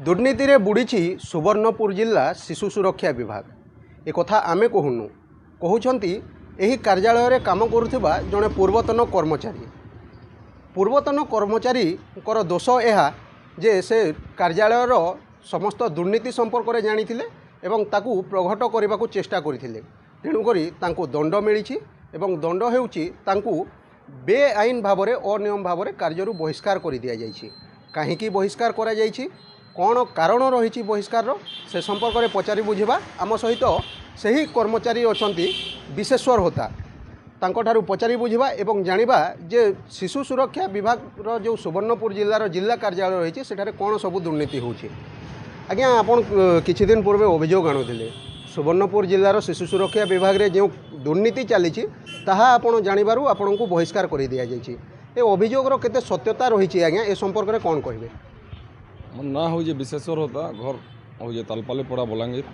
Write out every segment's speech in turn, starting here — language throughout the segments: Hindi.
दुर्नीति रे बुड़ी सुवर्णपुर जिला शिशु सुरक्षा विभाग एक कथा आमे कहूनु कहउछंती एही कार्यालय रे काम करुथिबा जने पूर्वतन कर्मचारी कर दोष एहा जे से कार्यालय रो समस्त दुर्नीति संपर्क रे जानिथिले एवं ताकू प्रघट करने को चेष्टा करथिले तेणुकरी तांको दंड मिली एवं दंड हेउची तांको बेआईन भाव में अनियम भाव में कार्यरू बहिष्कार कर दिया जाइछि। काहेकि बहिष्कार करा जाइछि कौन कारण रही बहिष्कार से संपर्क में पचारि बुझा आम सहित सही कर्मचारी अछंती विशेश्वर होता तांको पचारि बुझा एवं जानिबा जे शिशु सुरक्षा विभाग जो सुवर्णपुर जिलार जिला कार्यालय रही सेठारे कौन सब दुर्नीति होछि। आज्ञा आपन किछि दिन पूर्वे अभियोग आणुथिले सुवर्णपुर जिलार शिशु सुरक्षा विभाग रे जो दुर्नीति चली ताहा आपण जानिबारु आपनकु बहिष्कार कर दिया जाइछि। ए अभियोगर केते सत्यता रही आज्ञा ए संपर्क में कौन कहबे? मोर ना हूँ विशेश्वर होता घर हूँ तालपाली पड़ा बलांगीर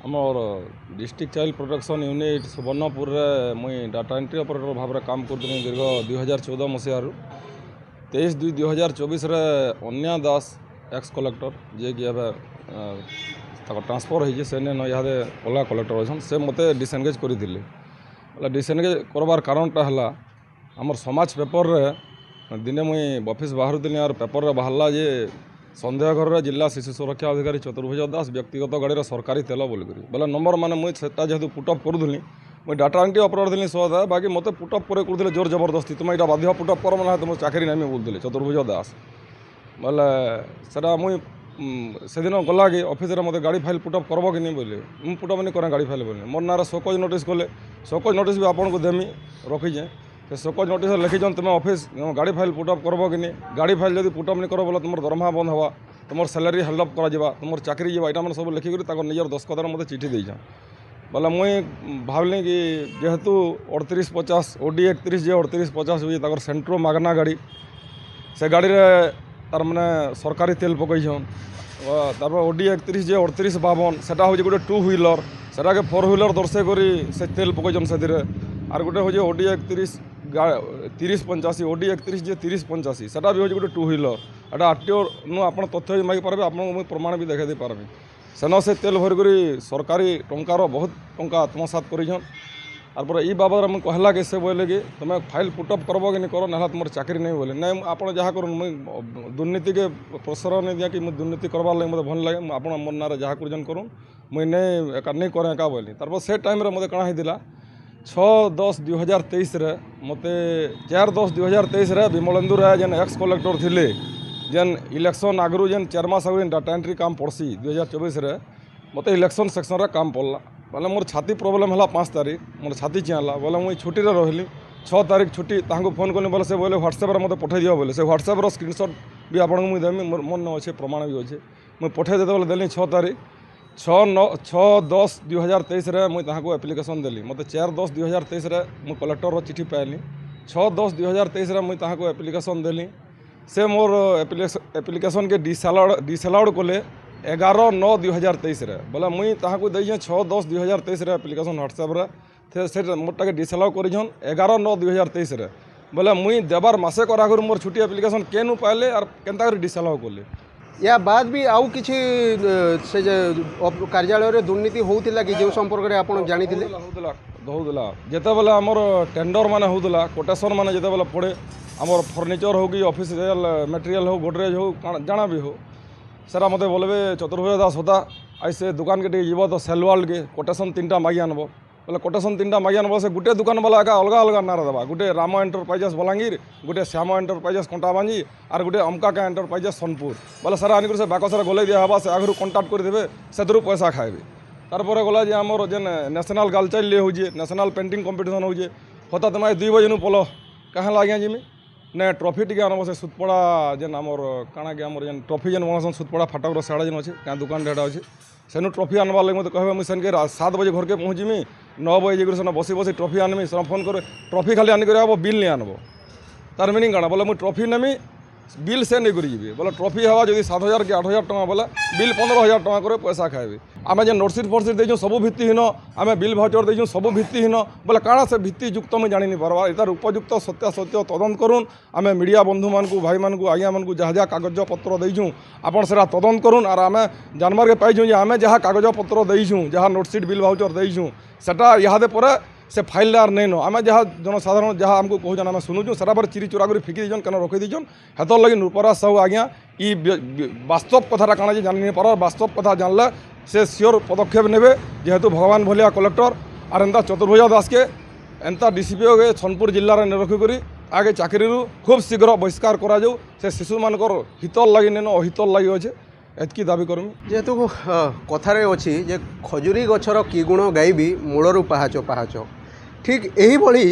आमर district child protection unit Subarnapur मुई डाटा एंट्री ऑपरेटर भाव में काम कर दीर्घ 2014 मसीह 23/2/2024 अन्या दास एक्स कलेक्टर जे कि ट्रांसफर होती से इहादे अलग कलेक्टर अच्छा से मत डिसएंगेज करते डिसएंगेज करवार कारणटा है आमर समाज पेपर रे दिने मुई ऑफिस बाहर और पेपर रे बाहरला जे सन्देह घर जिला शिशु सुरक्षा अधिकारी चतुर्भुज दास व्यक्तिगत गाड़ी सरकारी तेल बोलिक बोले नंबर माने मुझे जेहतु पुटअप करूली मुझे डाटा एंट्री ऑपरेटर थी सदा बाकी मत पुटअप कर जोर जबरदस्ती तुम यहाँ बाध्य पुटअप कर ना तुम चाकरी नामी बोलते चतुर्भुज दास बोले सेटा मुई से दिन गला कि ऑफिस रे मत गाड़ी फाइल पुटअप करब कि नहीं बोले मुझे पुटअप नहीं करें गाड़ी फाइल बोले मोर ना शोकज नोटिस कले शोकज नोटिस भी आपन को देमी रखीचे से शोकज नोटिस लिखीन तुम ऑफिस गाड़ी फाइल पुटअप करब कि नहीं गाड़ी फाइल जब पुटअप नहीं कर बोले तुम दरमहा बंद हवा तुम सैलरी हेल्प करा तुम चाकरी जावा यहाँ सब लिखिक निजर दस्खत मत चिठी देजा बोले मुई भाविली कि जेहेतु 3850 OD 31 जे 3850 हुई सेंट्रो मागना गाड़ी से गाड़ी तार मैंने सरकारी तेल पकईन तार OD 31 जे 3852 से गोटे 2 व्हीलर सेटा के 4 व्हीलर दर्शे करी से तेल पकईन से आर गोटे हूँ OD 31 3085 OD 31 जे 3085 सेटा भी हूँ गोटे 2 व्हीलर एटा आरटीओ नु आप तथ्य भी मागी पारे आपको प्रमाण भी देखा पारबी सेन से तेल भर कर सरकारी टंकार बहुत टंका आत्मसात कर और ये बाबद मुझे कहला कि से बोले कि तुम फाइल पुटअप करब कि नहीं कर ना तुम चाकरी नहीं बोले नहीं आप जहाँ कर दुर्नीति के प्रसार नहीं दिया कि मुझे दुर्नीति करवार लगे मतलब भल लगे आप मोर ना जहाँ कर करूँ मुझे नहीं करें क्या बोली तार से टाइम मत कण होता 6/10/2023 मत 4/10/2023 विमलेंदु राय जेन एक्स कलेक्टर थिले जेन इलेक्शन आगु जेन 4 मास आगु डाटा एंट्री काम पड़सी 2024 मत इलेक्शन सेक्शन काम पड़ला बोले मोर छाती प्रोब्लेम है 5 तारीख मोर छाती चियाला बोले मुझे छुट्टी रही 6 तारीख छुट्टी फोन कली बोले से बोले व्हाट्सएप मत पठे दियो बोले से व्हाट्सएप स्क्रीनशॉट भी आपको मुझे देमी मोर मन अच्छे प्रमाण भी अच्छे मुझे पठे देते बोले देली 6 तारीख 6/10/2023 मुझे एप्लिकेशन देली मत 4/10/2023 मुझे कलेक्टर चिठी पाइली 6/10/2023 मुझे एप्लिकेशन देली से मोर एप्लिकेशन के डिसअलाउड कले 11/9/2023 बोले मुई ताहाको दैछे 6/10/2023 एप्लिकेशन व्हाट्सएप से मोरटा के डिसअलाउ करिछन 11/9/2023 बोले मुई देबार मासे कर आगु मोर छुट्टी एप्लिकेशन केनु पाइले और केनता कर डिसअलाउ कले या बाद भी आउ किछि से कार्यालय रे दुर्नीति होउतिला कि जो संपर्क रे आपण जानिथिले होउतिला जेते बेला हमर टेंडर माने होउतिला कोटेशन माने जेते बेला पड़े हमर फर्निचर हो कि ऑफिशियल मटेरियल हो गोडरेज हो जाना भी हो सेरा मत बोलबे चतुर्भुज दास होता ऐसे दुकान के जीव तो सेलवाल के कोटेशन 3टा मागी आनब बोले कोटेशन 3टा मागी आनब से गोटे दुकान वाला एका अलग अलग नारा देवा गोटे राम एंटरप्राइजेस बलांगीर गोटे श्याम एंटरप्राइजेस कंटाबांजी और गोटे अमका एंटरप्राइजेस सोनपुर बोले सारा आनिक से बाकसरा गले दिया हवा से आगु कंटाक्ट करदे से पैसा खाइबे तारपर गला जे आमर जेन नेशनल गर्ल चाइल्ड डे होजे नेशनल पेंटिंग कंपिटिशन होजे होता तुम 2 बजे पल कहाँ आज्ञा जिमी ने ट्रॉफी टी आनब से सुतपड़ा जेन आमर काଣା कि आमर जेन ट्रॉफी जेन बनसन सुतपड़ा फाटकर साड़ा जेन अच्छे क्या दुकान ढेड़ा अच्छे सेनु ट्रॉफी आनबार लगे मत कहे मुझे सेनके 7 बजे घर के पहुँचमी 9 बजे से बसी बसी ट्रॉफी आनमी से फोन कर ट्रॉफी खाली आनिक बिल नहीं आनब तार मीनिंग काଣା बोले मुझे ट्रॉफी नेमी বিল সে নেই করে যাবে বলে ট্রফি হওয়া যদি 7,000 কি 8,000 টাকা বলে বিল 15,000 টাকা করে পয়সা খাইবে আমি যে নোটসিট ফোটসিট দিয়েছু সবু ভিত্তিহীন আমি বিল ভাউচর দিয়েছু সবু ভিত্তিহীন বলে কাଣା সে ভিত্তিযুক্ত আমি জানি পারবা এটার উপযুক্ত সত্যাসত্য তদন্ত করুন আমি মিডিয়া বন্ধু মানুষ ভাই মানুষ আজ্ঞা মানুষ যা যা কাগজপত্র দিয়েছু আপনার সেটা তদন্ত করুন আর আমি জানবারকে পাইছু যে আমি যা কাগজপত্র দিয়েছু যা নোটসিট বিল ভাউচর দিয়েছু সেটা ইহাদে পরে সে ফাইল আর নেই আমি যা জনসাধারণ যা আমি কହୁছন আমি শুনুছু সেটা পরে চিরি চুরা করে ফিকি দিয়েছন কেন রখি দিয়েছন হেতর লাগি নূরপরা সাহু আজ্ঞা ই বাস্তব কথাটা কাଣା যে জানি পার বাস্তব কথা জানলে সে সিওর পদক্ষেপ নেবে যেহেতু ভগবান ভলিয়া কলেক্টর আর এন্তা চতুর্ভুজ দাসকে এন্তা ডিসিপিওকে সোনপুর জেলার নিরক্ষী করে আগে চাকরি খুব শীঘ্র বহিষ্কার করা যাও সে শিশু মানকর হিতর লাগি নেন অহিতর লাগি অছে এতকি দাবি করমি যেহেতু কথারে অছি যে খজুরি গছর কি গুণ গাইবি মূলରୁ ପାହାଚ ପାହାଚ ঠিক এইভাবে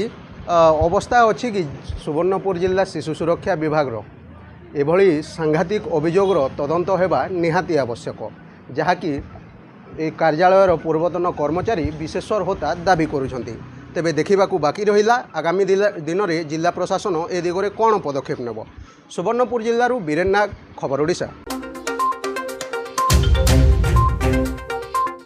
অবস্থা অছি কি সুবর্ণপুর জেলা শিশু সুরক্ষা বিভাগর এভাবে সাংঘাতিক অভিযোগর তদন্ত হেবা নিহাতি আবশ্যক যাহাকি এই কার্যালয়ের পূর্বতন কর্মচারী বিশেষর হোতা দাবি করুଛନ୍ତି তেবে দেখিবাকু বাকি রহিলা আগামী দিନରେ জিলা প্রশাসন এ দিগরে কোণ পদক্ষেপ নেব সুবর্ণপুর জেলার বীরেন নাগ খবর ওড়িশা।